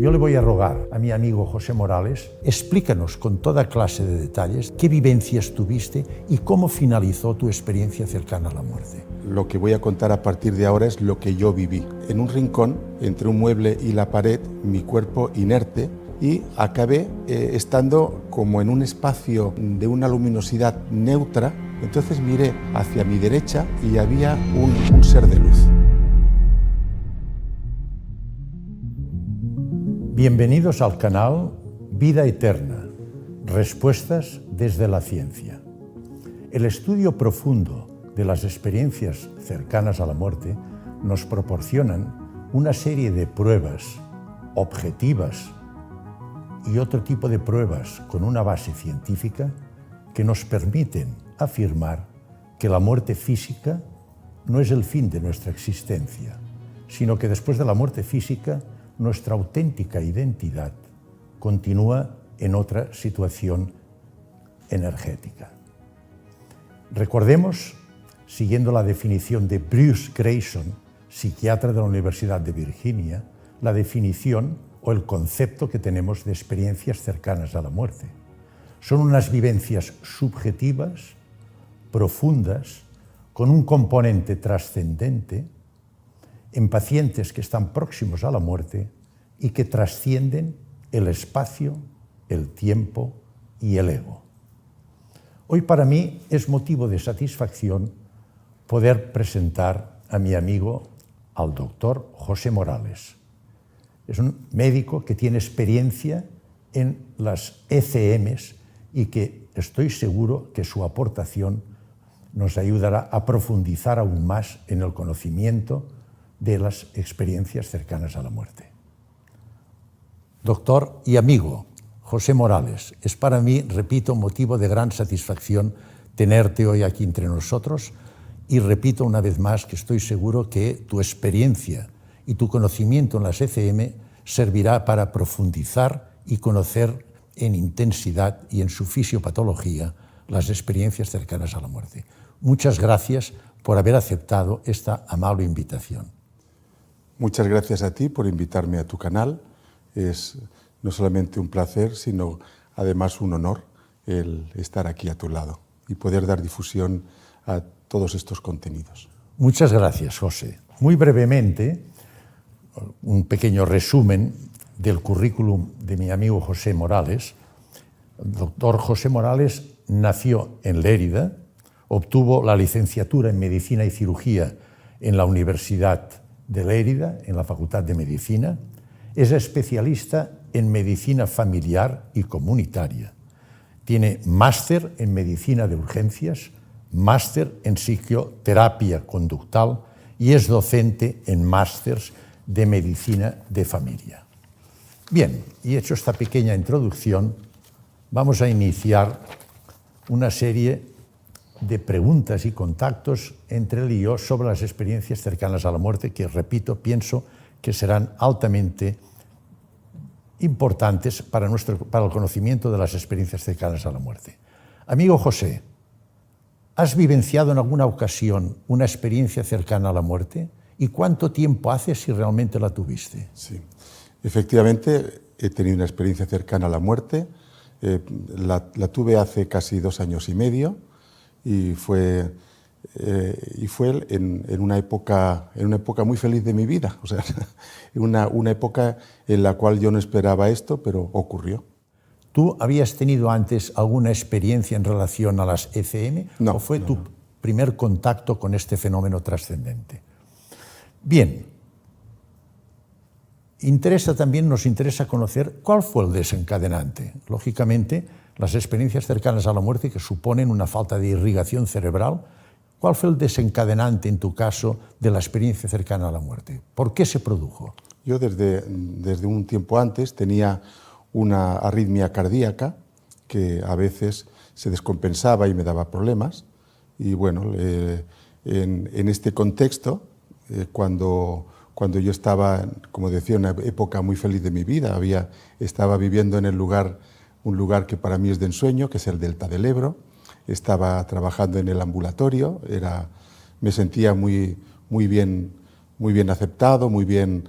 Yo le voy a rogar a mi amigo José Morales, explícanos con toda clase de detalles qué vivencias tuviste y cómo finalizó tu experiencia cercana a la muerte. Lo que voy a contar a partir de ahora es lo que yo viví. En un rincón, entre un mueble y la pared, mi cuerpo inerte, y acabé estando como en un espacio de una luminosidad neutra. Entonces miré hacia mi derecha y había un ser de luz. Bienvenidos al canal Vida Eterna, respuestas desde la ciencia. El estudio profundo de las experiencias cercanas a la muerte nos proporcionan una serie de pruebas objetivas y otro tipo de pruebas con una base científica que nos permiten afirmar que la muerte física no es el fin de nuestra existencia, sino que después de la muerte física nuestra auténtica identidad continúa en otra situación energética. Recordemos, siguiendo la definición de Bruce Greyson, psiquiatra de la Universidad de Virginia, la definición o el concepto que tenemos de experiencias cercanas a la muerte. Son unas vivencias subjetivas, profundas, con un componente trascendente, en pacientes que están próximos a la muerte y que trascienden el espacio, el tiempo y el ego. Hoy para mí es motivo de satisfacción poder presentar a mi amigo, al doctor José Morales. Es un médico que tiene experiencia en las ECMs y que estoy seguro que su aportación nos ayudará a profundizar aún más en el conocimiento de las experiencias cercanas a la muerte. Doctor y amigo José Morales, es para mí, repito, motivo de gran satisfacción tenerte hoy aquí entre nosotros y repito una vez más que estoy seguro que tu experiencia y tu conocimiento en las ECM servirá para profundizar y conocer en intensidad y en su fisiopatología las experiencias cercanas a la muerte. Muchas gracias por haber aceptado esta amable invitación. Muchas gracias a ti por invitarme a tu canal. Es no solamente un placer, sino además un honor el estar aquí a tu lado y poder dar difusión a todos estos contenidos. Muchas gracias, José. Muy brevemente, un pequeño resumen del currículum de mi amigo José Morales. El doctor José Morales nació en Lérida, obtuvo la licenciatura en Medicina y Cirugía en la Universidad de Lérida, en la Facultad de Medicina. Es especialista en Medicina Familiar y Comunitaria. Tiene máster en Medicina de Urgencias, máster en Psicoterapia Conductal y es docente en másters de Medicina de Familia. Bien, y hecho esta pequeña introducción, vamos a iniciar una serie de preguntas y contactos entre él y yo sobre las experiencias cercanas a la muerte que, repito, pienso que serán altamente importantes para el conocimiento de las experiencias cercanas a la muerte. Amigo José, ¿has vivenciado en alguna ocasión una experiencia cercana a la muerte? ¿Y cuánto tiempo hace si realmente la tuviste? Sí, efectivamente he tenido una experiencia cercana a la muerte. La tuve hace casi 2 años y medio y fue en una época muy feliz de mi vida. O sea, una época en la cual yo no esperaba esto, pero ocurrió. ¿Tú habías tenido antes alguna experiencia en relación a las ECM? No. ¿O fue tu primer contacto con este fenómeno trascendente? Bien. Nos interesa conocer cuál fue el desencadenante. Lógicamente, las experiencias cercanas a la muerte que suponen una falta de irrigación cerebral. ¿Cuál fue el desencadenante, en tu caso, de la experiencia cercana a la muerte? ¿Por qué se produjo? Yo desde un tiempo antes tenía una arritmia cardíaca que a veces se descompensaba y me daba problemas. Y bueno, en este contexto, cuando yo estaba, como decía, en una época muy feliz de mi vida, estaba viviendo en un lugar que para mí es de ensueño, que es el Delta del Ebro. Estaba trabajando en el ambulatorio, me sentía muy bien muy bien aceptado, muy bien,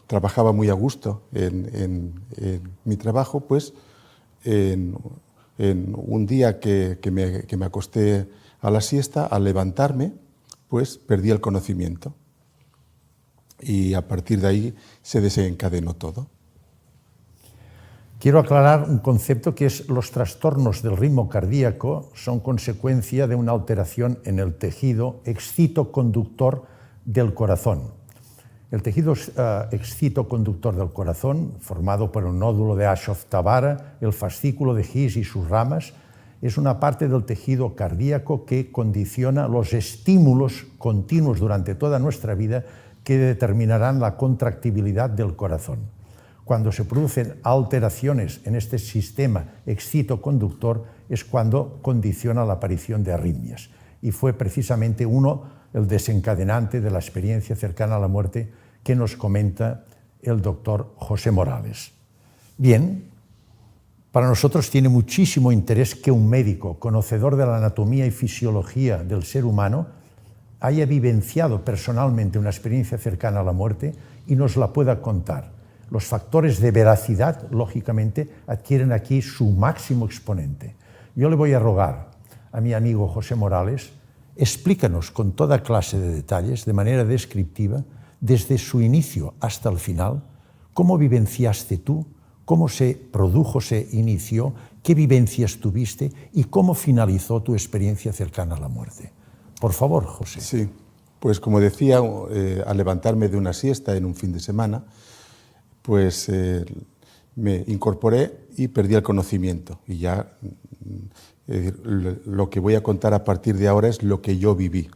trabajaba muy a gusto en mi trabajo, pues en un día que me acosté a la siesta, al levantarme, pues perdí el conocimiento. Y a partir de ahí se desencadenó todo. Quiero aclarar un concepto que es los trastornos del ritmo cardíaco son consecuencia de una alteración en el tejido excitoconductor del corazón. El tejido excitoconductor del corazón, formado por el nódulo de Ashov-Tavara, el fascículo de His y sus ramas, es una parte del tejido cardíaco que condiciona los estímulos continuos durante toda nuestra vida que determinarán la contractibilidad del corazón. Cuando se producen alteraciones en este sistema excitoconductor es cuando condiciona la aparición de arritmias. Y fue precisamente el desencadenante de la experiencia cercana a la muerte que nos comenta el doctor José Morales. Bien, para nosotros tiene muchísimo interés que un médico, conocedor de la anatomía y fisiología del ser humano, haya vivenciado personalmente una experiencia cercana a la muerte y nos la pueda contar. Los factores de veracidad, lógicamente, adquieren aquí su máximo exponente. Yo le voy a rogar a mi amigo José Morales, explícanos con toda clase de detalles, de manera descriptiva, desde su inicio hasta el final, cómo vivenciaste tú, cómo se produjo, se inició, qué vivencias tuviste y cómo finalizó tu experiencia cercana a la muerte. Por favor, José. Sí, pues como decía, al levantarme de una siesta en un fin de semana, pues me incorporé y perdí el conocimiento. Y ya lo que voy a contar a partir de ahora es lo que yo viví.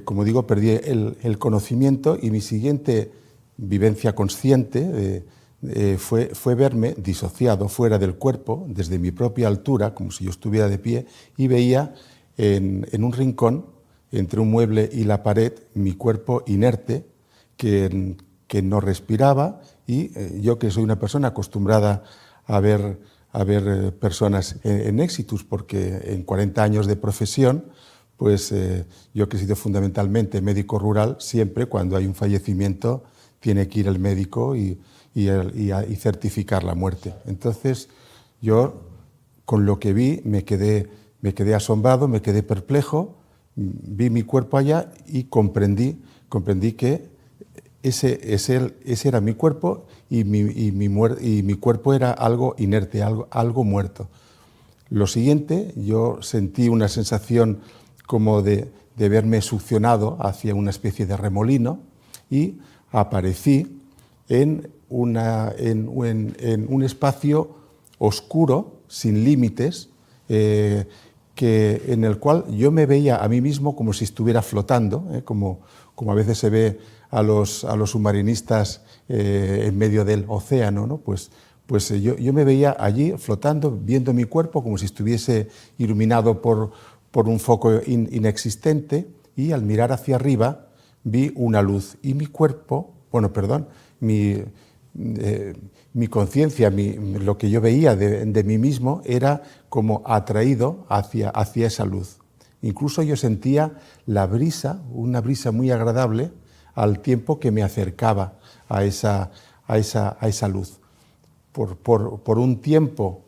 Como digo, perdí el conocimiento y mi siguiente vivencia consciente fue verme disociado fuera del cuerpo, desde mi propia altura, como si yo estuviera de pie, y veía en un rincón, entre un mueble y la pared, mi cuerpo inerte, que no respiraba, y yo, que soy una persona acostumbrada a ver personas en exitus, porque en 40 años de profesión, pues yo, que he sido fundamentalmente médico rural, siempre cuando hay un fallecimiento tiene que ir el médico y certificar la muerte. Entonces yo, con lo que vi, me quedé asombrado, me quedé perplejo, vi mi cuerpo allá y comprendí que ese era mi cuerpo y mi cuerpo era algo inerte, algo muerto. Lo siguiente, yo sentí una sensación como de verme succionado hacia una especie de remolino y aparecí en un espacio oscuro, sin límites, en el cual yo me veía a mí mismo como si estuviera flotando, como a veces se ve a los submarinistas en medio del océano, ¿no? Pues yo me veía allí flotando, viendo mi cuerpo como si estuviese iluminado por un foco inexistente, y al mirar hacia arriba vi una luz y mi cuerpo, mi conciencia, lo que yo veía de mí mismo era como atraído hacia esa luz. Incluso yo sentía la brisa, una brisa muy agradable, al tiempo que me acercaba a esa luz. Por un tiempo,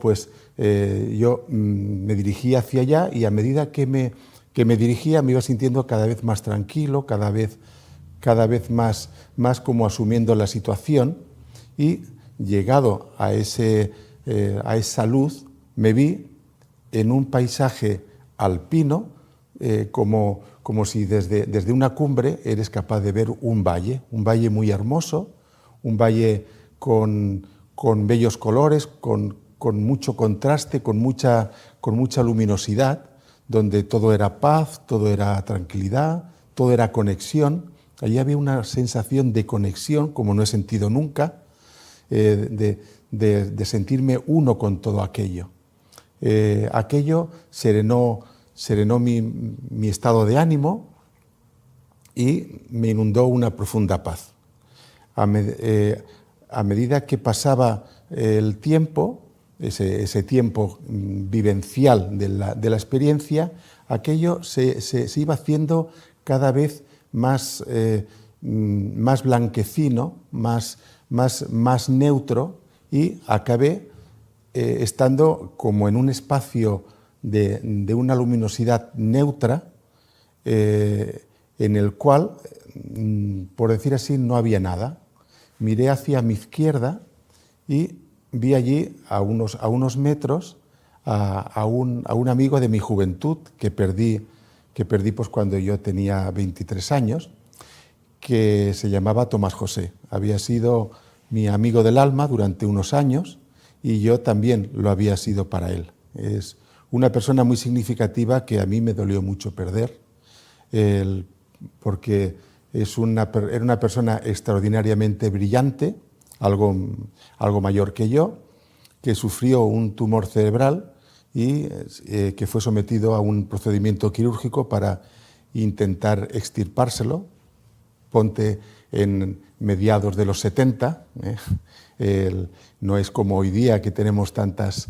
pues yo me dirigía hacia allá, y a medida que me dirigía me iba sintiendo cada vez más tranquilo, cada vez más como asumiendo la situación, y llegado a esa luz me vi en un paisaje alpino, como si desde una cumbre eres capaz de ver un valle muy hermoso, un valle con bellos colores, con mucho contraste, con mucha luminosidad, donde todo era paz, todo era tranquilidad, todo era conexión. Allí había una sensación de conexión como no he sentido nunca, de sentirme uno con todo aquello. Aquello serenó mi estado de ánimo y me inundó una profunda paz. A medida que pasaba el tiempo, ese tiempo vivencial de la experiencia, aquello se iba haciendo cada vez más, más blanquecino, más neutro, y acabé estando como en un espacio de una luminosidad neutra, en el cual, por decir así, no había nada. Miré hacia mi izquierda y vi allí a unos metros a un amigo de mi juventud que perdí pues cuando yo tenía 23 años, que se llamaba Tomás José. Había sido mi amigo del alma durante unos años y yo también lo había sido para él. Es una persona muy significativa que a mí me dolió mucho perder, porque era una persona extraordinariamente brillante, algo mayor que yo, que sufrió un tumor cerebral y que fue sometido a un procedimiento quirúrgico para intentar extirpárselo. Ponte en mediados de los 70, no es como hoy día que tenemos tantas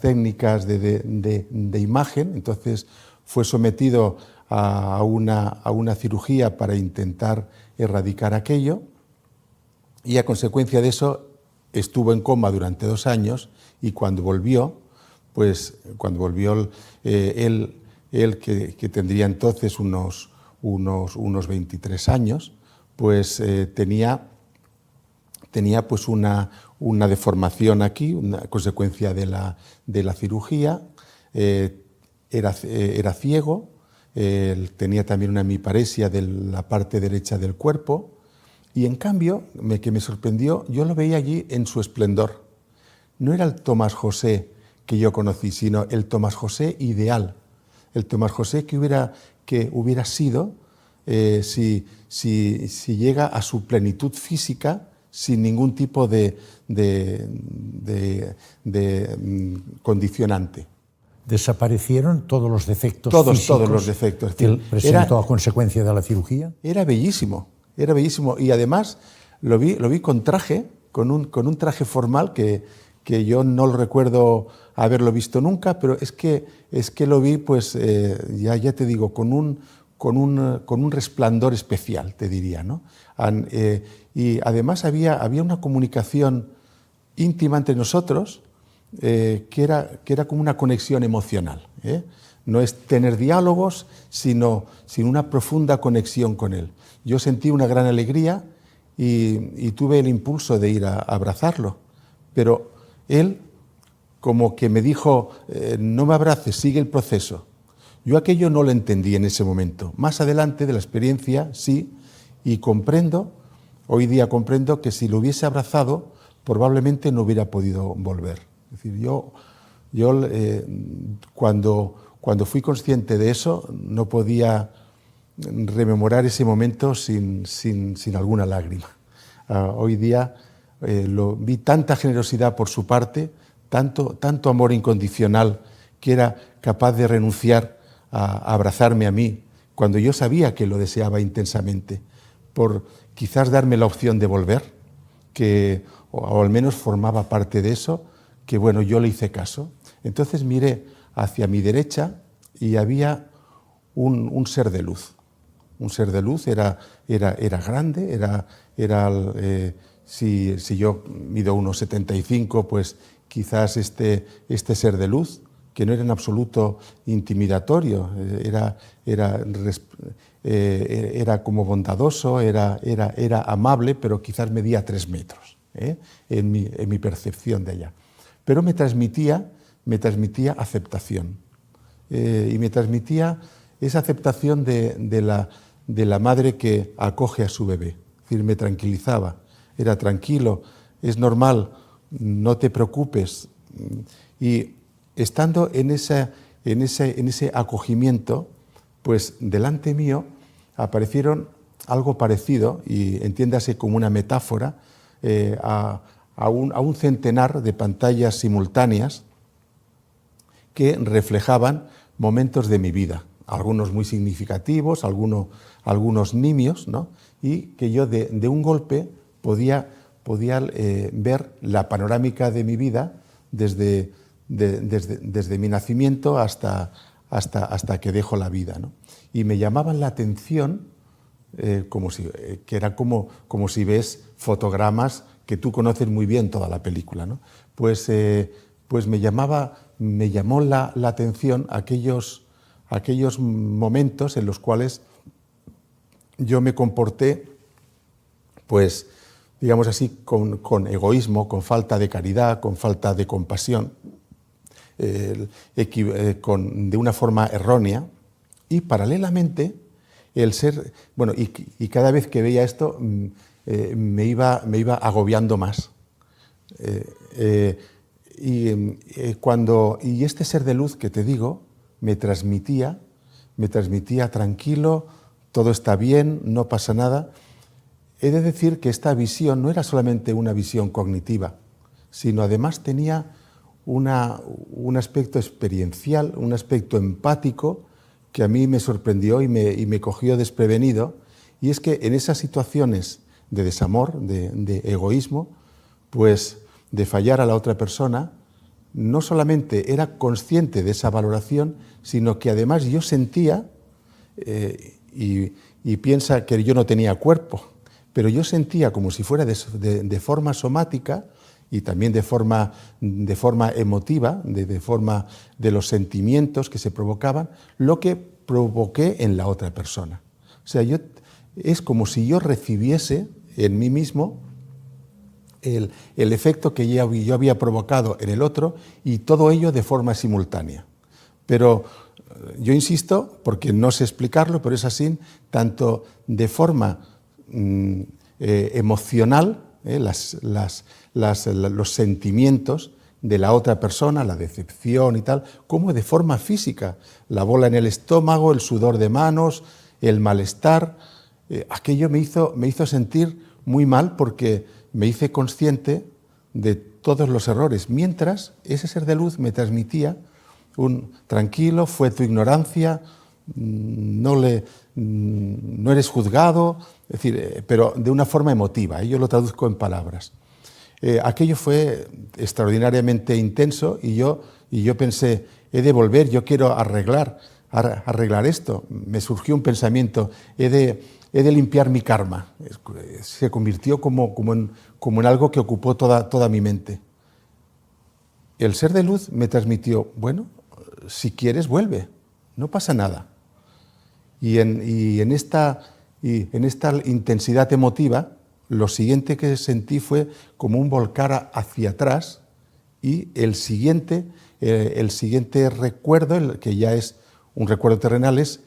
técnicas de imagen. Entonces fue sometido a una cirugía para intentar erradicar aquello, y a consecuencia de eso estuvo en coma durante 2 años, y cuando volvió, él que tendría entonces unos 23 años, pues tenía pues una deformación aquí, una consecuencia de la cirugía. Era ciego, tenía también una hemiparesia de la parte derecha del cuerpo, y en cambio, que me sorprendió, yo lo veía allí en su esplendor. No era el Tomás José que yo conocí, sino el Tomás José ideal, el Tomás José que hubiera sido si llega a su plenitud física sin ningún tipo de condicionante. ¿Desaparecieron todos los defectos físicos? Todos los defectos. ¿Que él presentó a consecuencia de la cirugía? Era bellísimo, y además lo vi con traje, con un traje formal que yo no lo recuerdo haberlo visto nunca, pero es que lo vi, pues ya te digo, con un resplandor especial, te diría, ¿no? Y además había una comunicación íntima entre nosotros, que era como una conexión emocional, ¿eh? No es tener diálogos, sino una profunda conexión con él. Yo sentí una gran alegría y tuve el impulso de ir a abrazarlo, pero él como que me dijo, no me abraces, sigue el proceso. Yo aquello no lo entendí en ese momento. Más adelante de la experiencia sí, y hoy día comprendo que si lo hubiese abrazado, probablemente no hubiera podido volver. Es decir, yo cuando fui consciente de eso, no podía rememorar ese momento sin alguna lágrima. Hoy día vi tanta generosidad por su parte, tanto amor incondicional, que era capaz de renunciar a abrazarme a mí, cuando yo sabía que lo deseaba intensamente, por quizás darme la opción de volver, o al menos formaba parte de eso, que bueno, yo le hice caso. Entonces miré hacia mi derecha y había un ser de luz. Un ser de luz, era grande, si yo mido 1,75, pues quizás este ser de luz, que no era en absoluto intimidatorio, era como bondadoso, era amable, pero quizás medía 3 metros, en mi percepción de allá. Pero me transmitía aceptación, y me transmitía esa aceptación de la madre que acoge a su bebé. Es decir, me tranquilizaba, era tranquilo, es normal, no te preocupes. Y estando en ese acogimiento, pues delante mío aparecieron algo parecido, y entiéndase como una metáfora, a un centenar de pantallas simultáneas que reflejaban momentos de mi vida, algunos muy significativos, algunos nimios, ¿no? Y que yo de un golpe podía ver la panorámica de mi vida desde mi nacimiento hasta que dejo la vida, ¿no? Y me llamaban la atención, que era como si ves fotogramas que tú conoces muy bien toda la película, ¿no? Pues me llamó la atención aquellos momentos en los cuales yo me comporté, pues, digamos así, con egoísmo, con falta de caridad, con falta de compasión, de una forma errónea, y paralelamente el ser, bueno, y cada vez que veía esto me iba agobiando más. Y este ser de luz que te digo me transmitía tranquilo, todo está bien, no pasa nada. He de decir que esta visión no era solamente una visión cognitiva, sino además tenía un aspecto experiencial, un aspecto empático que a mí me sorprendió y me cogió desprevenido, y es que en esas situaciones de desamor, de egoísmo, pues de fallar a la otra persona, no solamente era consciente de esa valoración, sino que además yo sentía, y piensa que yo no tenía cuerpo, pero yo sentía como si fuera de forma somática y también de forma emotiva, de forma de los sentimientos que se provocaban, lo que provoqué en la otra persona. O sea, es como si yo recibiese en mí mismo el efecto que yo había provocado en el otro, y todo ello de forma simultánea. Pero yo insisto, porque no sé explicarlo, pero es así, tanto de forma emocional, los sentimientos de la otra persona, la decepción y tal, como de forma física, la bola en el estómago, el sudor de manos, el malestar. Aquello me hizo sentir muy mal, porque me hice consciente de todos los errores, mientras ese ser de luz me transmitía un tranquilo, fue tu ignorancia, no eres juzgado, es decir, pero de una forma emotiva, yo lo traduzco en palabras. Aquello fue extraordinariamente intenso, y yo pensé, he de volver, yo quiero arreglar esto. Me surgió un pensamiento, he de limpiar mi karma. Se convirtió como en algo que ocupó toda mi mente. El ser de luz me transmitió, bueno, si quieres vuelve, no pasa nada. Y en esta intensidad emotiva, lo siguiente que sentí fue como un volcar hacia atrás, y el siguiente recuerdo, que ya es un recuerdo terrenal, es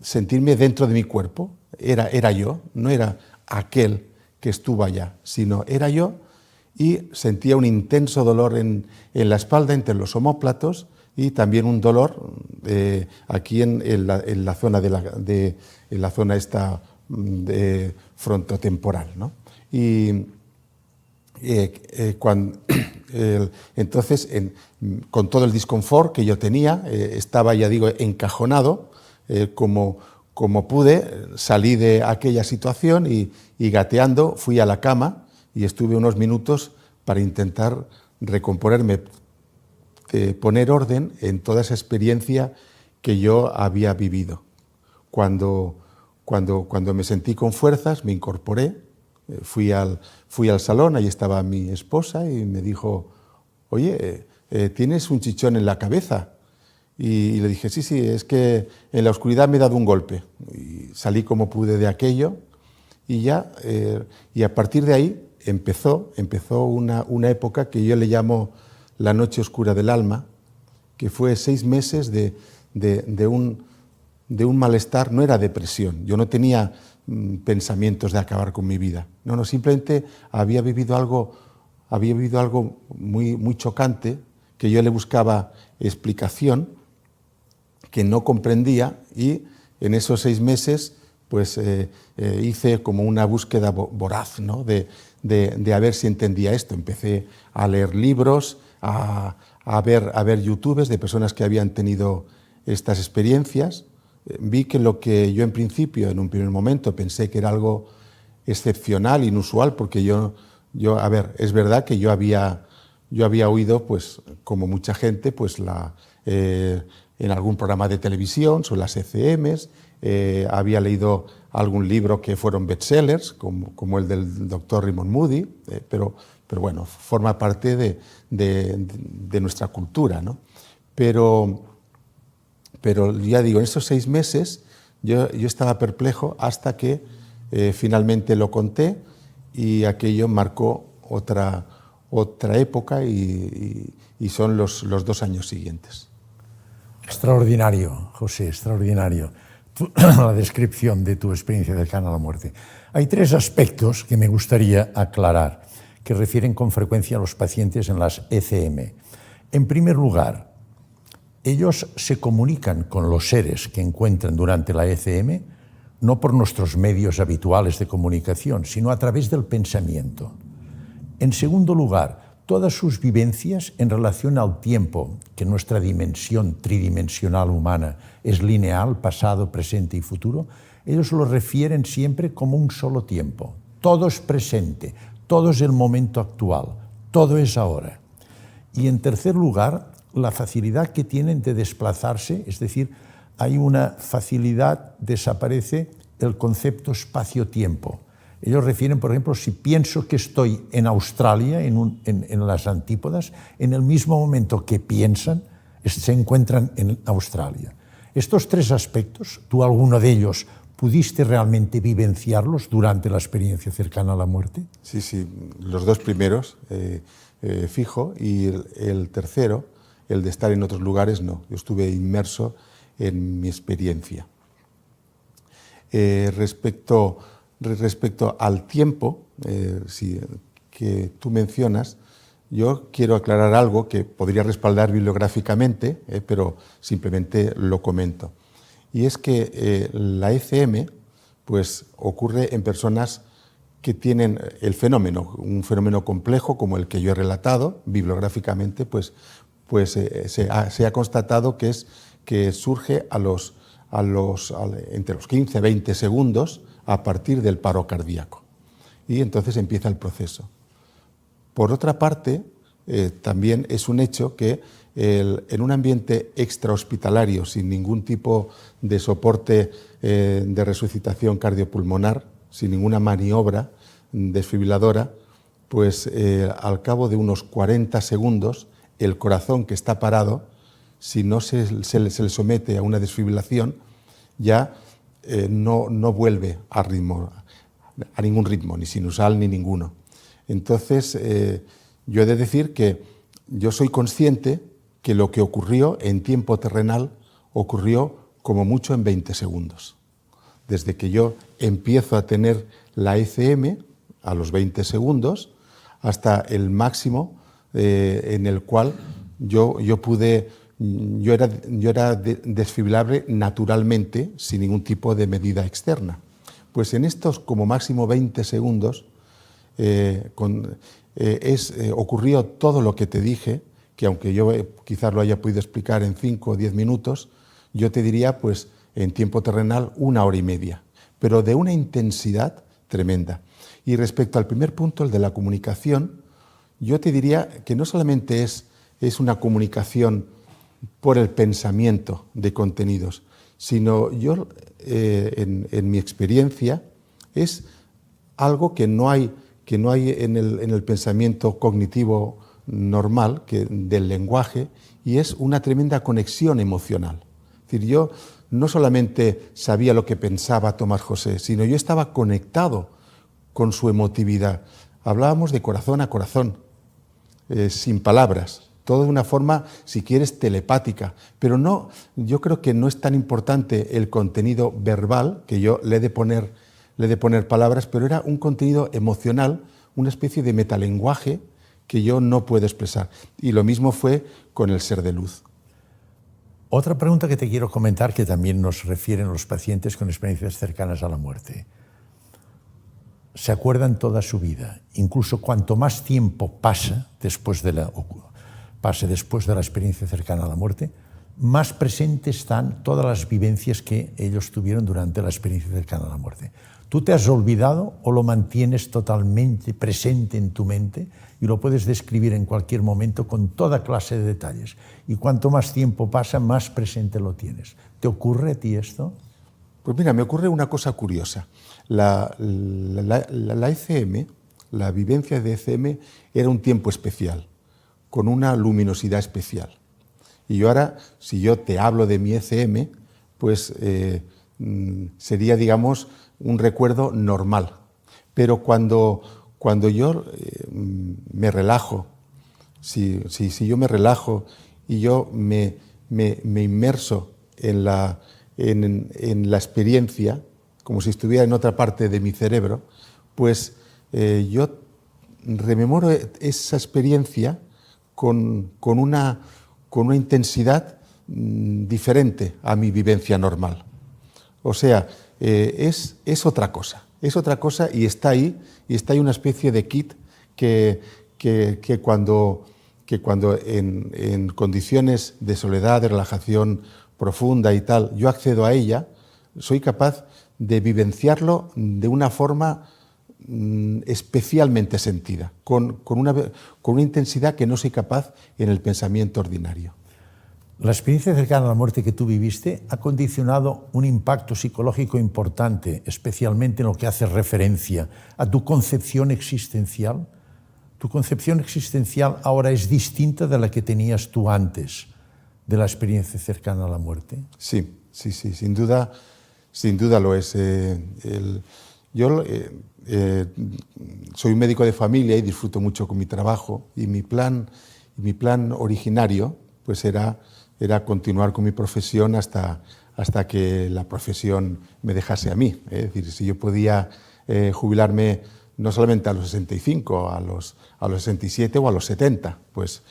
sentirme dentro de mi cuerpo. Era yo, no era aquel que estuvo allá, sino era yo, y sentía un intenso dolor en la espalda, entre los omóplatos, y también un dolor aquí en la zona en la zona esta frontotemporal, ¿no? Y entonces, con todo el disconfort que yo tenía, estaba, ya digo, encajonado, como pude, salí de aquella situación y gateando fui a la cama, y estuve unos minutos para intentar recomponerme, poner orden en toda esa experiencia que yo había vivido. Cuando me sentí con fuerzas, me incorporé, fui al salón, ahí estaba mi esposa, y me dijo, oye, ¿tienes un chichón en la cabeza? Y le dije, sí, es que en la oscuridad me he dado un golpe. Y salí como pude de aquello, y a partir de ahí empezó una época que yo le llamo la noche oscura del alma, que fue 6 meses de un malestar. No era depresión, yo no tenía pensamientos de acabar con mi vida, no, simplemente había vivido algo muy, muy chocante, que yo le buscaba explicación, que no comprendía, y en esos 6 meses pues hice como una búsqueda voraz, ¿no? de a ver si entendía esto. Empecé a leer libros, a ver YouTubes de personas que habían tenido estas experiencias. Vi que lo que yo en principio, en un primer momento, pensé que era algo excepcional, inusual, porque es verdad que yo había yo había oído, pues, como mucha gente, pues, en algún programa de televisión sobre las ECMs, había leído algún libro que fueron bestsellers, como el del doctor Raymond Moody, pero bueno, forma parte de nuestra cultura, ¿no? Pero ya digo, en esos 6 meses yo estaba perplejo hasta que finalmente lo conté y aquello marcó otra época y son los 2 años siguientes. Extraordinario, José, extraordinario. La descripción de tu experiencia cercana a la muerte. Hay 3 aspectos que me gustaría aclarar, que refieren con frecuencia a los pacientes en las ECM. En primer lugar, ellos se comunican con los seres que encuentran durante la ECM no por nuestros medios habituales de comunicación, sino a través del pensamiento. En segundo lugar, todas sus vivencias en relación al tiempo, que nuestra dimensión tridimensional humana es lineal, pasado, presente y futuro, ellos lo refieren siempre como un solo tiempo. Todo es presente, todo es el momento actual, todo es ahora. Y en tercer lugar, la facilidad que tienen de desplazarse, es decir, hay una facilidad, desaparece el concepto espacio-tiempo. Ellos refieren, por ejemplo, si pienso que estoy en Australia, en las antípodas, en el mismo momento que piensan, se encuentran en Australia. Estos 3 aspectos, ¿tú alguno de ellos pudiste realmente vivenciarlos durante la experiencia cercana a la muerte? Sí, los 2 primeros, fijo, y el tercero, el de estar en otros lugares, no. Yo estuve inmerso en mi experiencia. Respecto al tiempo que tú mencionas, yo quiero aclarar algo que podría respaldar bibliográficamente, pero simplemente lo comento. Y es que la ECM pues, ocurre en personas que tienen el fenómeno, un fenómeno complejo como el que yo he relatado, bibliográficamente, pues se ha constatado que surge entre los 15 y 20 segundos a partir del paro cardíaco. Y entonces empieza el proceso. Por otra parte, también es un hecho que en un ambiente extrahospitalario, sin ningún tipo de soporte de resucitación cardiopulmonar, sin ninguna maniobra desfibriladora, pues al cabo de unos 40 segundos, el corazón que está parado, si no se le somete a una desfibrilación, ya no vuelve a ningún ritmo, ni sinusal ni ninguno. Entonces, yo he de decir que yo soy consciente que lo que ocurrió en tiempo terrenal ocurrió como mucho en 20 segundos. Desde que yo empiezo a tener la ECM, a los 20 segundos, hasta el máximo en el cual yo era desfibrilable naturalmente, sin ningún tipo de medida externa. Pues en estos como máximo 20 segundos ocurrió todo lo que te dije, que aunque yo quizás lo haya podido explicar en 5 o 10 minutos, yo te diría pues en tiempo terrenal 1 hora y media, pero de una intensidad tremenda. Y respecto al primer punto, el de la comunicación, yo te diría que no solamente es una comunicación por el pensamiento de contenidos, sino yo, en mi experiencia, es algo que no hay en el pensamiento cognitivo normal del lenguaje, y es una tremenda conexión emocional. Es decir, yo no solamente sabía lo que pensaba Tomás José, sino yo estaba conectado con su emotividad. Hablábamos de corazón a corazón, sin palabras, todo de una forma, si quieres, telepática, pero no, yo creo que no es tan importante el contenido verbal, que yo le he de poner palabras, pero era un contenido emocional, una especie de metalenguaje que yo no puedo expresar. Y lo mismo fue con el ser de luz. Otra pregunta que te quiero comentar, que también nos refieren los pacientes con experiencias cercanas a la muerte. Se acuerdan toda su vida, incluso cuanto más tiempo pase después de la experiencia cercana a la muerte, más presentes están todas las vivencias que ellos tuvieron durante la experiencia cercana a la muerte. ¿Tú te has olvidado o lo mantienes totalmente presente en tu mente y lo puedes describir en cualquier momento con toda clase de detalles? Y cuanto más tiempo pasa, más presente lo tienes. ¿Te ocurre a ti esto? Pues mira, me ocurre una cosa curiosa. La ECM, la vivencia de ECM, era un tiempo especial, con una luminosidad especial. Y yo ahora, si yo te hablo de mi ECM, pues sería, digamos, un recuerdo normal. Pero cuando yo me relajo, si yo me relajo y yo me inmerso en la experiencia, como si estuviera en otra parte de mi cerebro, pues yo rememoro esa experiencia con una intensidad diferente a mi vivencia normal. O sea, es otra cosa y está ahí una especie de kit que cuando en condiciones de soledad, de relajación profunda y tal, yo accedo a ella, soy capaz de vivenciarlo de una forma especialmente sentida, con una intensidad que no soy capaz en el pensamiento ordinario. La experiencia cercana a la muerte que tú viviste ha condicionado un impacto psicológico importante, especialmente en lo que hace referencia a tu concepción existencial. ¿Tu concepción existencial ahora es distinta de la que tenías tú antes de la experiencia cercana a la muerte? Sí, sin duda lo es. Yo soy un médico de familia y disfruto mucho con mi trabajo, y mi plan originario pues era continuar con mi profesión hasta que la profesión me dejase a mí. Es decir, si yo podía jubilarme no solamente a los 65, a los 67 o a los 70, pues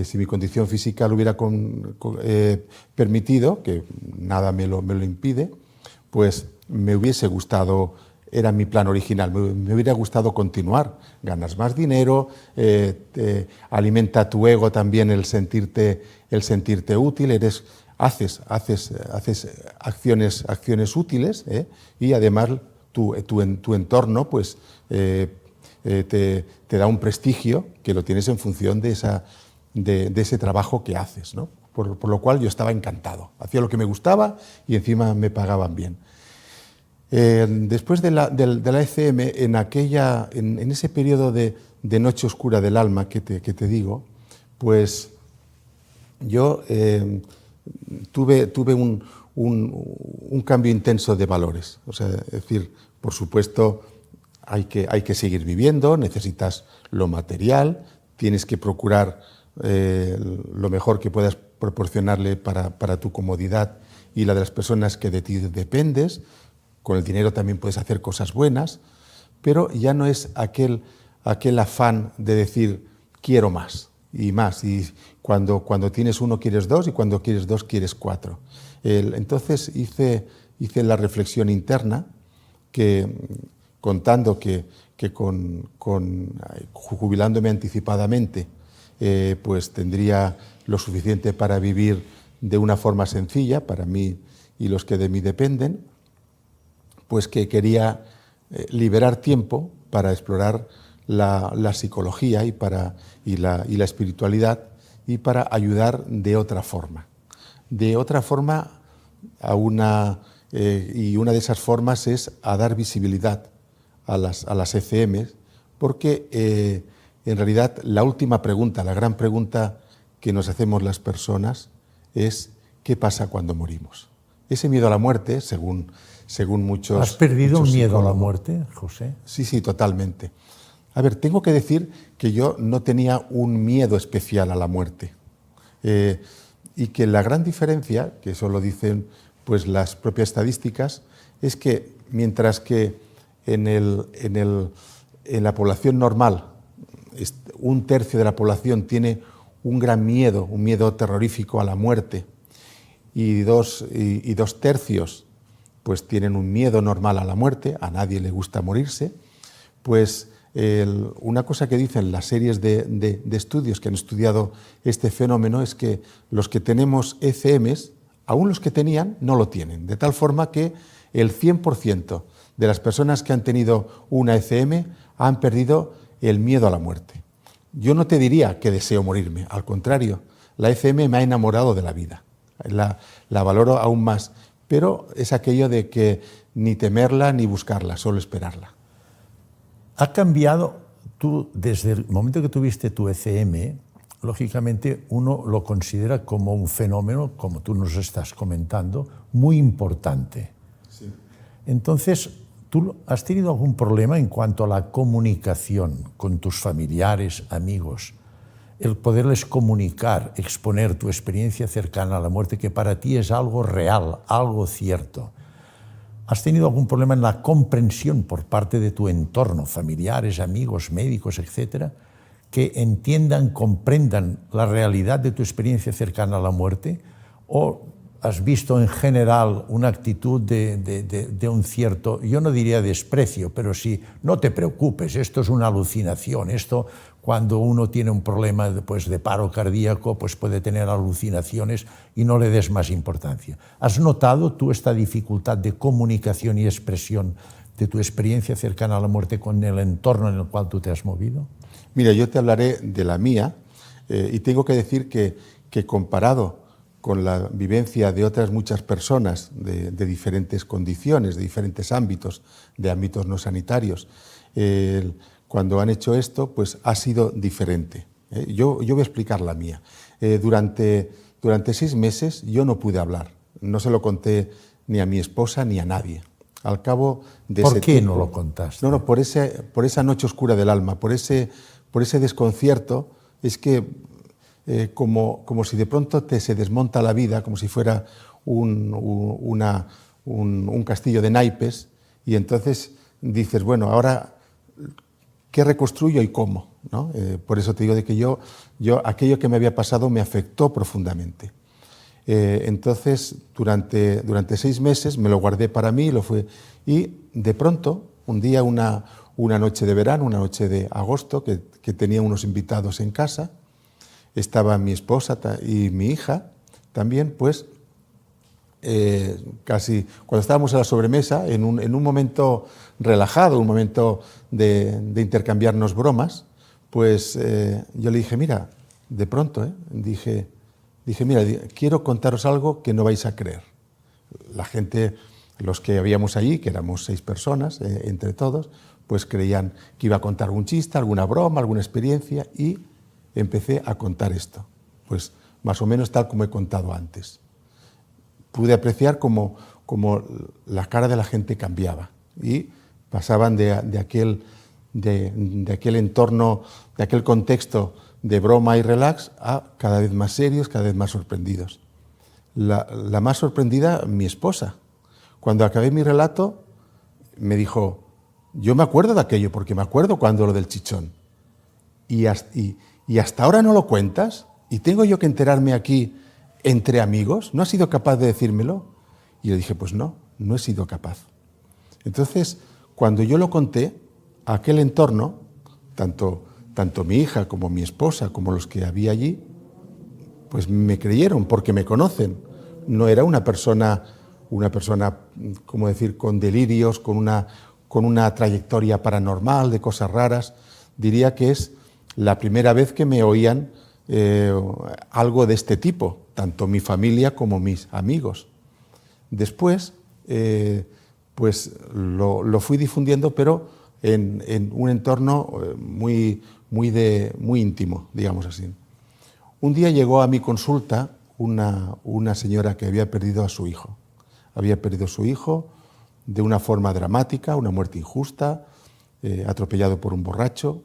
si mi condición física lo hubiera permitido, que nada me lo impide, pues me hubiese gustado, era mi plan original, me hubiera gustado continuar. Ganas más dinero, alimenta tu ego también el sentirte útil, haces acciones útiles, y además tu entorno pues, te da un prestigio que lo tienes en función de ese trabajo que haces, ¿no? Por lo cual yo estaba encantado, hacía lo que me gustaba y encima me pagaban bien. Después de la ECM, en ese periodo de noche oscura del alma que te digo, pues yo tuve un cambio intenso de valores. O sea, es decir, por supuesto, hay que seguir viviendo, necesitas lo material, tienes que procurar lo mejor que puedas proporcionarle para tu comodidad y la de las personas que de ti dependes. Con el dinero también puedes hacer cosas buenas, pero ya no es aquel afán de decir quiero más y más, y cuando tienes uno quieres dos y cuando quieres dos quieres cuatro. Entonces hice la reflexión interna contando que jubilándome anticipadamente pues tendría lo suficiente para vivir de una forma sencilla para mí y los que de mí dependen, pues que quería liberar tiempo para explorar la psicología y la espiritualidad y para ayudar de otra forma. De otra forma, y una de esas formas es a dar visibilidad a las ECM, porque en realidad la última pregunta, la gran pregunta que nos hacemos las personas es ¿qué pasa cuando morimos? Ese miedo a la muerte, según muchos... ¿Has perdido un miedo a la muerte, José? Sí, totalmente. A ver, tengo que decir que yo no tenía un miedo especial a la muerte, y que la gran diferencia, que eso lo dicen pues las propias estadísticas, es que mientras que en la población normal un tercio de la población tiene un gran miedo, un miedo terrorífico a la muerte, y dos tercios pues tienen un miedo normal a la muerte, a nadie le gusta morirse, pues una cosa que dicen las series de estudios que han estudiado este fenómeno es que los que tenemos ECMs, aún los que tenían, no lo tienen, de tal forma que el 100% de las personas que han tenido una ECM han perdido el miedo a la muerte. Yo no te diría que deseo morirme, al contrario, la ECM me ha enamorado de la vida, la valoro aún más, pero es aquello de que ni temerla ni buscarla, solo esperarla. ¿Ha cambiado tú desde el momento que tuviste tu ECM? Lógicamente uno lo considera como un fenómeno, como tú nos estás comentando, muy importante. Sí. Entonces, ¿tú has tenido algún problema en cuanto a la comunicación con tus familiares, amigos? El poderles comunicar, exponer tu experiencia cercana a la muerte, que para ti es algo real, algo cierto. ¿Has tenido algún problema en la comprensión por parte de tu entorno, familiares, amigos, médicos, etcétera, que entiendan, comprendan la realidad de tu experiencia cercana a la muerte? ¿O has visto en general una actitud de un cierto, yo no diría desprecio, pero sí, no te preocupes, esto es una alucinación, esto cuando uno tiene un problema pues, de paro cardíaco, pues puede tener alucinaciones y no le des más importancia? ¿Has notado tú esta dificultad de comunicación y expresión de tu experiencia cercana a la muerte con el entorno en el cual tú te has movido? Mira, yo te hablaré de la mía y tengo que decir que comparado con la vivencia de otras muchas personas de diferentes condiciones, de diferentes ámbitos, de ámbitos no sanitarios, cuando han hecho esto, pues ha sido diferente. Yo voy a explicar la mía. Durante 6 meses yo no pude hablar, no se lo conté ni a mi esposa ni a nadie. Al cabo de ¿Por ese qué tiempo, no lo contaste? No, por esa noche oscura del alma, por ese desconcierto, es que como si de pronto se desmonta la vida, como si fuera un castillo de naipes, y entonces dices, bueno, ahora, ¿qué reconstruyo y cómo? ¿No? Por eso te digo de que yo aquello que me había pasado me afectó profundamente. Entonces, durante 6 meses me lo guardé para mí, y de pronto, un día, una noche de verano, una noche de agosto, que tenía unos invitados en casa, estaba mi esposa y mi hija también, pues casi cuando estábamos a la sobremesa, en un momento relajado, un momento de intercambiarnos bromas, pues yo le dije, mira, de pronto, dije, mira, quiero contaros algo que no vais a creer. La gente, los que habíamos allí, que éramos 6 personas, entre todos, pues creían que iba a contar un chiste, alguna broma, alguna experiencia, y empecé a contar esto, pues más o menos tal como he contado antes. Pude apreciar como la cara de la gente cambiaba y pasaban de aquel entorno, de aquel contexto de broma y relax a cada vez más serios, cada vez más sorprendidos. La más sorprendida, mi esposa. Cuando acabé mi relato, me dijo, yo me acuerdo de aquello, porque me acuerdo cuando lo del chichón. Y hasta ahora no lo cuentas, y tengo yo que enterarme aquí entre amigos, ¿no has sido capaz de decírmelo? Y le dije, pues no he sido capaz. Entonces, cuando yo lo conté, a aquel entorno, tanto mi hija como mi esposa, como los que había allí, pues me creyeron, porque me conocen. No era una persona, ¿cómo decir?, con delirios, con una trayectoria paranormal, de cosas raras. Diría que es la primera vez que me oían algo de este tipo, tanto mi familia como mis amigos. Después, pues lo fui difundiendo, pero en un entorno muy íntimo, digamos así. Un día llegó a mi consulta una señora que había perdido a su hijo. Había perdido a su hijo de una forma dramática, una muerte injusta, atropellado por un borracho.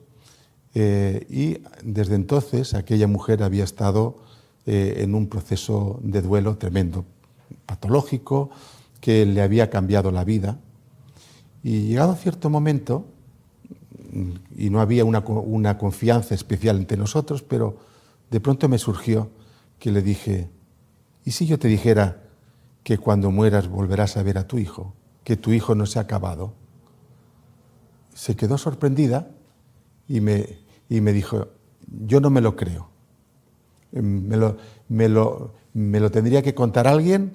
Y desde entonces aquella mujer había estado en un proceso de duelo tremendo, patológico, que le había cambiado la vida. Y llegado a cierto momento, y no había una confianza especial entre nosotros, pero de pronto me surgió que le dije, ¿y si yo te dijera que cuando mueras volverás a ver a tu hijo, que tu hijo no se ha acabado? Se quedó sorprendida y me dijo, yo no me lo creo. Me lo tendría que contar alguien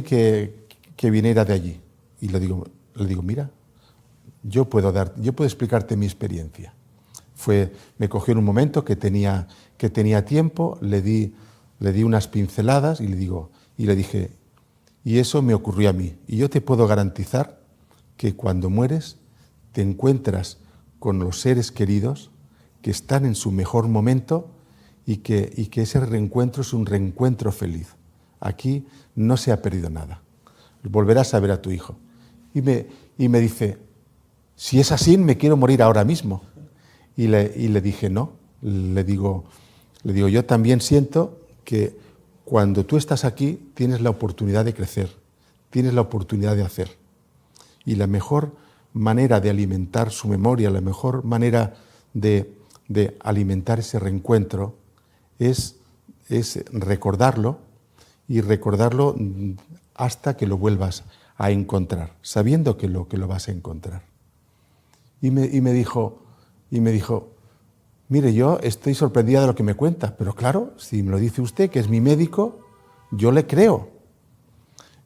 que viniera de allí. Y le digo, mira, yo puedo explicarte mi experiencia. Me cogió en un momento que tenía tiempo, le di unas pinceladas y le dije, y eso me ocurrió a mí. Y yo te puedo garantizar que cuando mueres te encuentras con los seres queridos que están en su mejor momento y que ese reencuentro es un reencuentro feliz. Aquí no se ha perdido nada. Volverás a ver a tu hijo. Y me dice, si es así, me quiero morir ahora mismo. Y le dije, no. Le digo, yo también siento que cuando tú estás aquí tienes la oportunidad de crecer, tienes la oportunidad de hacer. Y la mejor manera de alimentar su memoria, la mejor manera de alimentar ese reencuentro es recordarlo, y recordarlo hasta que lo vuelvas a encontrar, sabiendo que lo vas a encontrar. Y me dijo, mire, yo estoy sorprendida de lo que me cuenta, pero claro, si me lo dice usted, que es mi médico, yo le creo.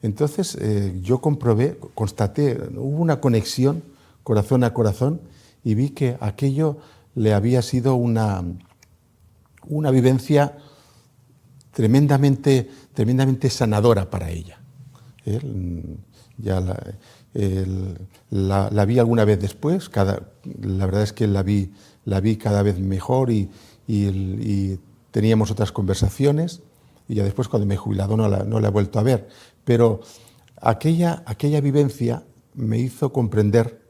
Entonces yo constaté, hubo una conexión corazón a corazón y vi que aquello le había sido una vivencia tremendamente sanadora para ella. Ya la vi alguna vez después, la verdad es que la vi cada vez mejor y teníamos otras conversaciones, y ya después cuando me he jubilado no la he vuelto a ver. Pero aquella vivencia me hizo comprender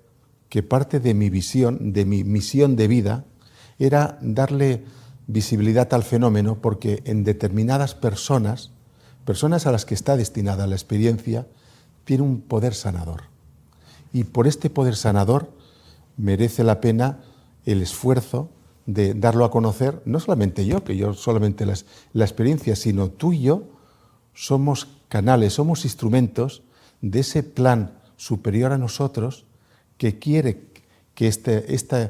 que parte de mi visión, de mi misión de vida, era darle visibilidad al fenómeno, porque en determinadas personas a las que está destinada la experiencia, tiene un poder sanador. Y por este poder sanador merece la pena el esfuerzo de darlo a conocer, no solamente yo, que yo solamente la experiencia, sino tú y yo somos canales, somos instrumentos de ese plan superior a nosotros que quiere que esta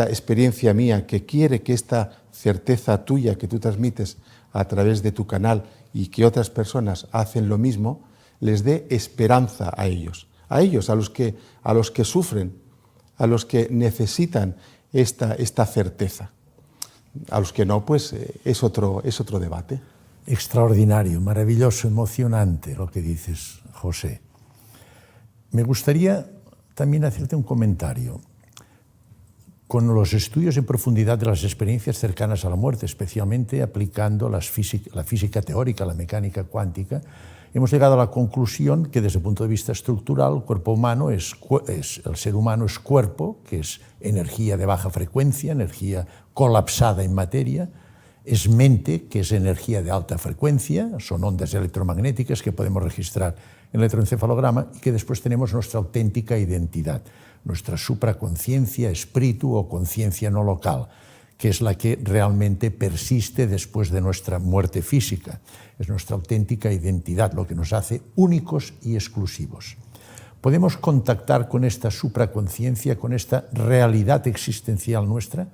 experiencia mía, que quiere que esta certeza tuya que tú transmites a través de tu canal y que otras personas hacen lo mismo, les dé esperanza a ellos, a los que sufren, a los que necesitan esta certeza. A los que no, pues es otro debate. Extraordinario, maravilloso, emocionante lo que dices, José. Me gustaría también hacerte un comentario. Con los estudios en profundidad de las experiencias cercanas a la muerte, especialmente aplicando la física teórica, la mecánica cuántica, hemos llegado a la conclusión que desde el punto de vista estructural, el cuerpo humano el ser humano es cuerpo, que es energía de baja frecuencia, energía colapsada en materia, es mente, que es energía de alta frecuencia, son ondas electromagnéticas que podemos registrar en el electroencefalograma, y que después tenemos nuestra auténtica identidad, nuestra supraconciencia, espíritu o conciencia no local, que es la que realmente persiste después de nuestra muerte física. Es nuestra auténtica identidad, lo que nos hace únicos y exclusivos. Podemos contactar con esta supraconciencia, con esta realidad existencial nuestra,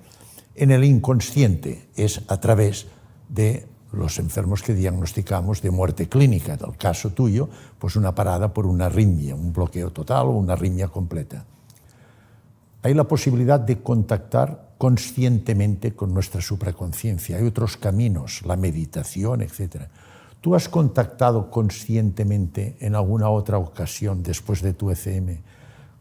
en el inconsciente, es a través de los enfermos que diagnosticamos de muerte clínica. En el caso tuyo, pues una parada por una arritmia, un bloqueo total o una arritmia completa. Hay la posibilidad de contactar conscientemente con nuestra supraconciencia. Hay otros caminos, la meditación, etc. ¿Tú has contactado conscientemente en alguna otra ocasión después de tu ECM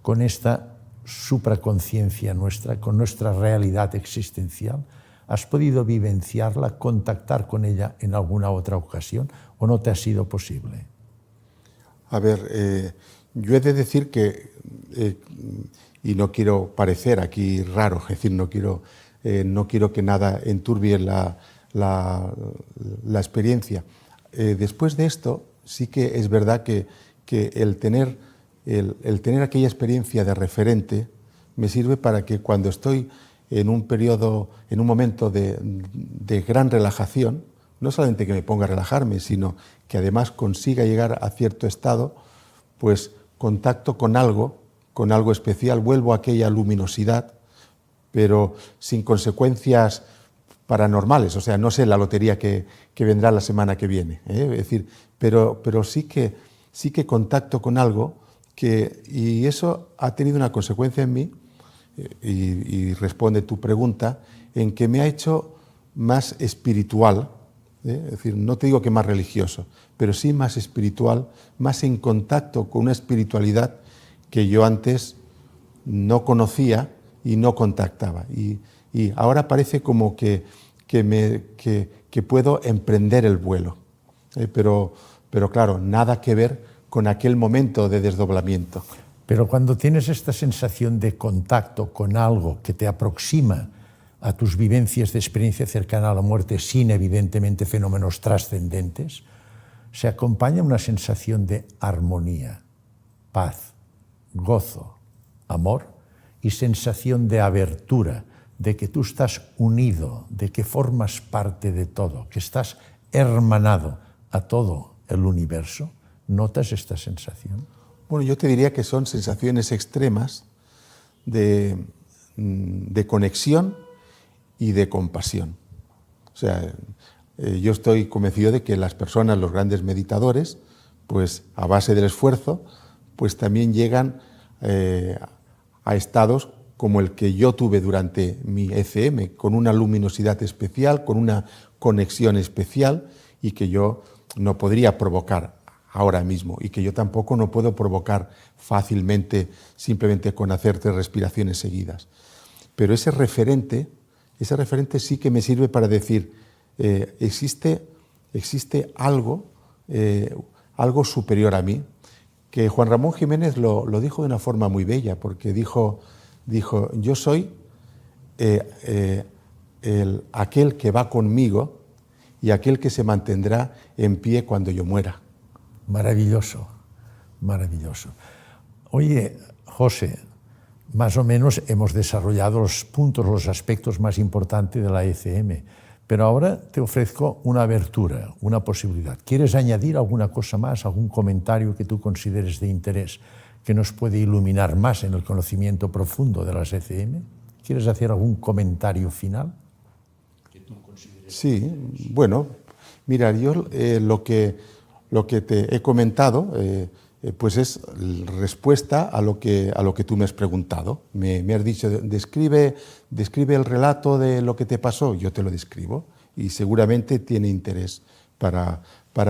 con esta supraconciencia nuestra, con nuestra realidad existencial? ¿Has podido vivenciarla, contactar con ella en alguna otra ocasión o no te ha sido posible? A ver, yo he de decir que, y no quiero parecer aquí raro, es decir, no quiero que nada enturbie la experiencia. Después de esto, sí que es verdad que el tener aquella experiencia de referente me sirve para que cuando estoy en un momento de gran relajación, no solamente que me ponga a relajarme, sino que además consiga llegar a cierto estado, pues contacto con algo especial, vuelvo a aquella luminosidad, pero sin consecuencias paranormales, o sea, no sé la lotería que vendrá la semana que viene, es decir, pero sí que contacto con algo y eso ha tenido una consecuencia en mí, y responde tu pregunta, en que me ha hecho más espiritual, es decir, no te digo que más religioso, pero sí más espiritual, más en contacto con una espiritualidad que yo antes no conocía y no contactaba. Y ahora parece como que puedo emprender el vuelo, pero claro, nada que ver con aquel momento de desdoblamiento. Pero cuando tienes esta sensación de contacto con algo que te aproxima a tus vivencias de experiencia cercana a la muerte sin evidentemente fenómenos trascendentes, se acompaña una sensación de armonía, paz, gozo, amor y sensación de abertura, de que tú estás unido, de que formas parte de todo, que estás hermanado a todo el universo. ¿Notas esta sensación? Bueno, yo te diría que son sensaciones extremas de conexión y de compasión. O sea, yo estoy convencido de que las personas, los grandes meditadores, pues a base del esfuerzo, pues también llegan a estados como el que yo tuve durante mi ECM, con una luminosidad especial, con una conexión especial, y que yo no podría provocar ahora mismo, y que yo tampoco no puedo provocar fácilmente simplemente con hacer 3 respiraciones seguidas. Pero ese referente sí que me sirve para decir, existe algo superior a mí, que Juan Ramón Jiménez lo dijo de una forma muy bella, porque dijo yo soy aquel que va conmigo y aquel que se mantendrá en pie cuando yo muera. Maravilloso, maravilloso. Oye, José, más o menos hemos desarrollado los puntos, los aspectos más importantes de la ECM, pero ahora te ofrezco una abertura, una posibilidad. ¿Quieres añadir alguna cosa más, algún comentario que tú consideres de interés que nos puede iluminar más en el conocimiento profundo de las ECM? ¿Quieres hacer algún comentario final? Sí, bueno, mira, yo lo que te he comentado pues es respuesta a lo que tú me has preguntado. Me has dicho, describe el relato de lo que te pasó, yo te lo describo, y seguramente tiene interés para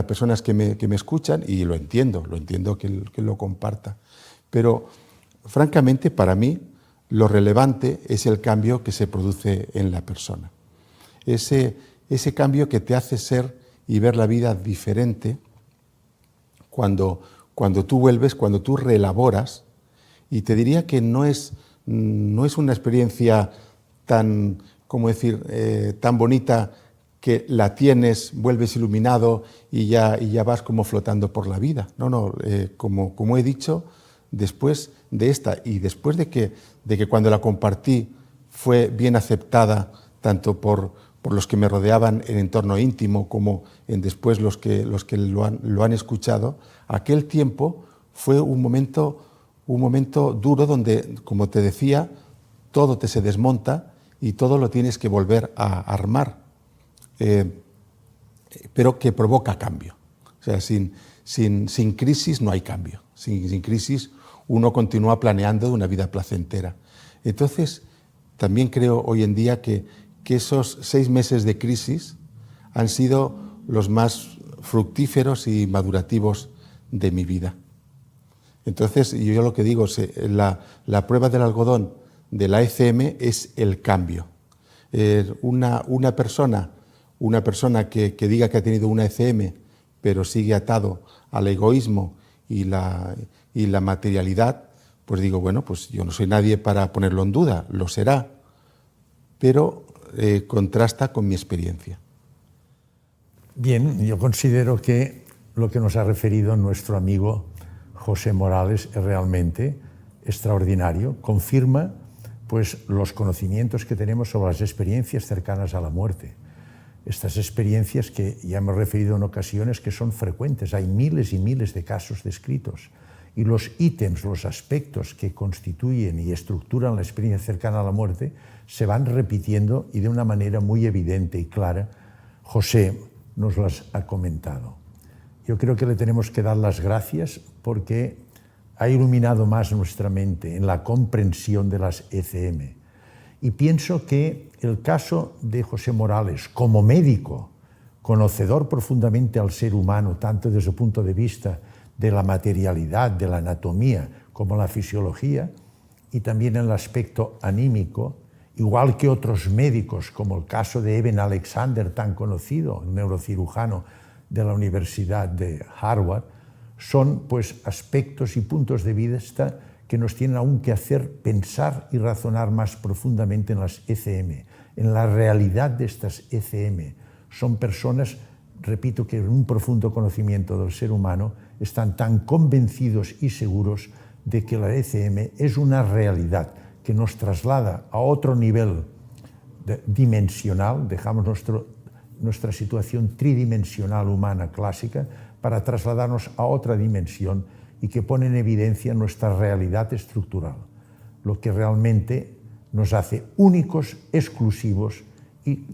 personas que me escuchan, y lo entiendo que lo comparta. Pero francamente, para mí, lo relevante es el cambio que se produce en la persona. Ese cambio que te hace ser y ver la vida diferente cuando tú vuelves, cuando tú reelaboras. Y te diría que no es una experiencia tan, tan bonita que la tienes, vuelves iluminado y ya vas como flotando por la vida. No, como he dicho, después de esta y después de que cuando la compartí fue bien aceptada tanto por los que me rodeaban en entorno íntimo como después los que lo han escuchado, aquel tiempo fue un momento duro donde, como te decía, todo se desmonta y todo lo tienes que volver a armar, pero que provoca cambio. O sea, sin crisis no hay cambio. Sin crisis uno continúa planeando una vida placentera. Entonces, también creo hoy en día que esos 6 meses de crisis han sido los más fructíferos y madurativos de mi vida. Entonces, yo lo que digo, la prueba del algodón de la ECM es el cambio. Una persona que diga que ha tenido una ECM, pero sigue atado al egoísmo y la materialidad, pues digo, bueno, pues yo no soy nadie para ponerlo en duda, lo será, pero contrasta con mi experiencia. Bien, yo considero que lo que nos ha referido nuestro amigo José Morales es realmente extraordinario. Confirma pues, los conocimientos que tenemos sobre las experiencias cercanas a la muerte. Estas experiencias que ya hemos referido en ocasiones que son frecuentes. Hay miles y miles de casos descritos. Y los ítems, los aspectos que constituyen y estructuran la experiencia cercana a la muerte se van repitiendo y de una manera muy evidente y clara. José nos las ha comentado. Yo creo que le tenemos que dar las gracias porque ha iluminado más nuestra mente en la comprensión de las ECM. Y pienso que el caso de José Morales, como médico, conocedor profundamente al ser humano, tanto desde el punto de vista de la materialidad, de la anatomía, como la fisiología, y también en el aspecto anímico, igual que otros médicos, como el caso de Eben Alexander, tan conocido, el neurocirujano de la Universidad de Harvard, son pues aspectos y puntos de vista que nos tienen aún que hacer pensar y razonar más profundamente en las ECM, en la realidad de estas ECM. Son personas, repito, que en un profundo conocimiento del ser humano están tan convencidos y seguros de que la ECM es una realidad que nos traslada a otro nivel dimensional, dejamos nuestra situación tridimensional humana clásica para trasladarnos a otra dimensión y que pone en evidencia nuestra realidad estructural, lo que realmente nos hace únicos, exclusivos y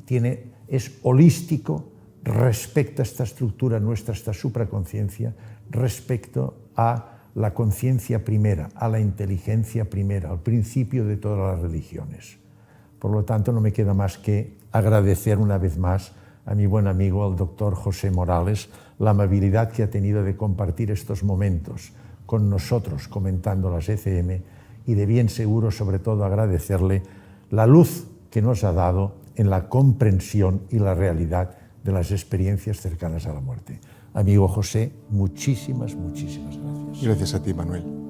es holístico respecto a esta estructura nuestra, esta supraconciencia, respecto a la conciencia primera, a la inteligencia primera, al principio de todas las religiones. Por lo tanto, no me queda más que agradecer una vez más a mi buen amigo, al doctor José Morales, la amabilidad que ha tenido de compartir estos momentos con nosotros comentando las ECM y de bien seguro, sobre todo, agradecerle la luz que nos ha dado en la comprensión y la realidad de las experiencias cercanas a la muerte. Amigo José, muchísimas, muchísimas gracias. Gracias a ti, Manuel.